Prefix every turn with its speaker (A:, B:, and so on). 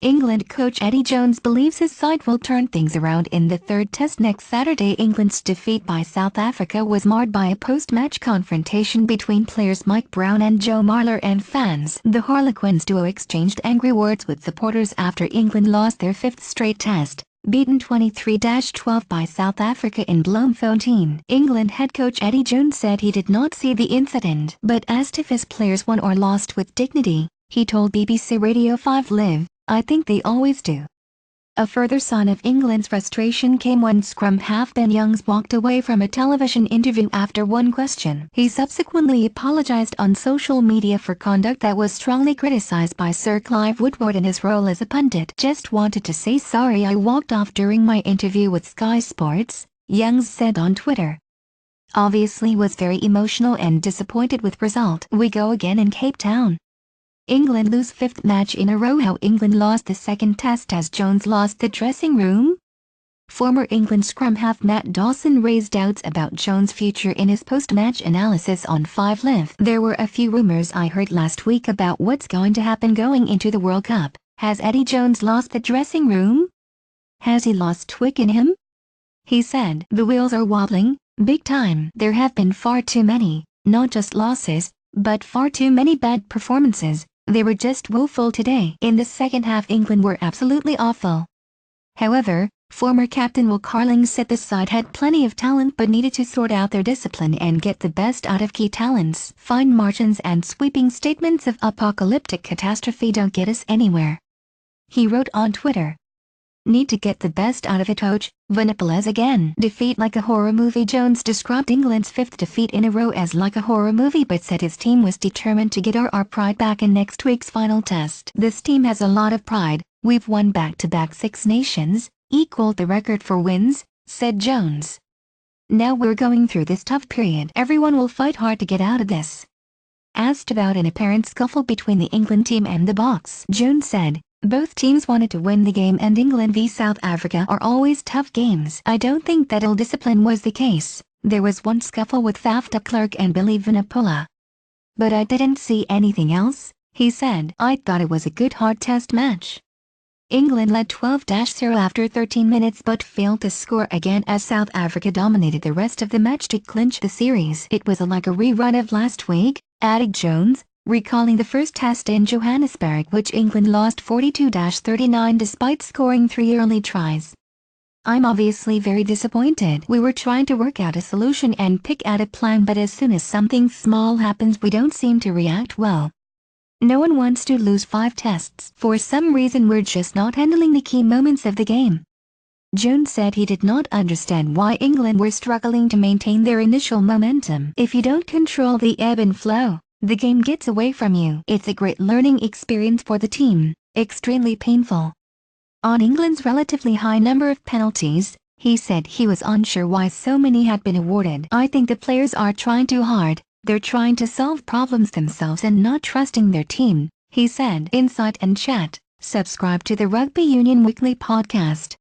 A: England coach Eddie Jones believes his side will turn things around in the third test next Saturday. England's defeat by South Africa was marred by a post-match confrontation between players Mike Brown and Joe Marler and fans. The Harlequins duo exchanged angry words with supporters after England lost their fifth straight test, beaten 23-12 by South Africa in Bloemfontein. England head coach Eddie Jones said he did not see the incident, but asked if his players won or lost with dignity. He told BBC Radio 5 Live, "I think they always do." A further sign of England's frustration came when scrum half Ben Youngs walked away from a television interview after one question. He subsequently apologised on social media for conduct that was strongly criticised by Sir Clive Woodward in his role as a pundit. "Just wanted to say sorry I walked off during my interview with Sky Sports," Youngs said on Twitter. "Obviously was very emotional and disappointed with result. We go again in Cape Town." England lose fifth match in a row. How England lost the second test as Jones lost the dressing room? Former England scrum half Matt Dawson raised doubts about Jones' future in his post-match analysis on 5 Live. "There were a few rumors I heard last week about what's going to happen going into the World Cup. Has Eddie Jones lost the dressing room? Has he lost Twick in him?" He said, "The wheels are wobbling, big time. There have been far too many, not just losses, but far too many bad performances. They were just woeful today." In the second half England were absolutely awful. However, former captain Will Carling said the side had plenty of talent but needed to sort out their discipline and get the best out of key talents. "Fine margins and sweeping statements of apocalyptic catastrophe don't get us anywhere," he wrote on Twitter. "Need to get the best out of it, coach. Vunipolas again. Defeat like a horror movie." Jones described England's fifth defeat in a row as like a horror movie but said his team was determined to get our pride back in next week's final test. "This team has a lot of pride. We've won back-to-back Six Nations, equaled the record for wins," said Jones. "Now we're going through this tough period. Everyone will fight hard to get out of this." Asked about an apparent scuffle between the England team and the Boks, Jones said, "Both teams wanted to win the game and England v South Africa are always tough games. I don't think that ill-discipline was the case. There was one scuffle with Faf de Klerk and Billy Vunipola, but I didn't see anything else," he said. "I thought it was a good hard test match." England led 12-0 after 13 minutes but failed to score again as South Africa dominated the rest of the match to clinch the series. "It was like a rerun of last week," added Jones, recalling the first test in Johannesburg which England lost 42-39 despite scoring 3 early tries. "I'm obviously very disappointed. We were trying to work out a solution and pick out a plan but as soon as something small happens we don't seem to react well. No one wants to lose 5 tests. For some reason we're just not handling the key moments of the game." Jones said he did not understand why England were struggling to maintain their initial momentum. "If you don't control the ebb and flow, the game gets away from you. It's a great learning experience for the team, extremely painful." On England's relatively high number of penalties, he said he was unsure why so many had been awarded. "I think the players are trying too hard. They're trying to solve problems themselves and not trusting their team," he said. Insight and Chat. Subscribe to the Rugby Union Weekly podcast.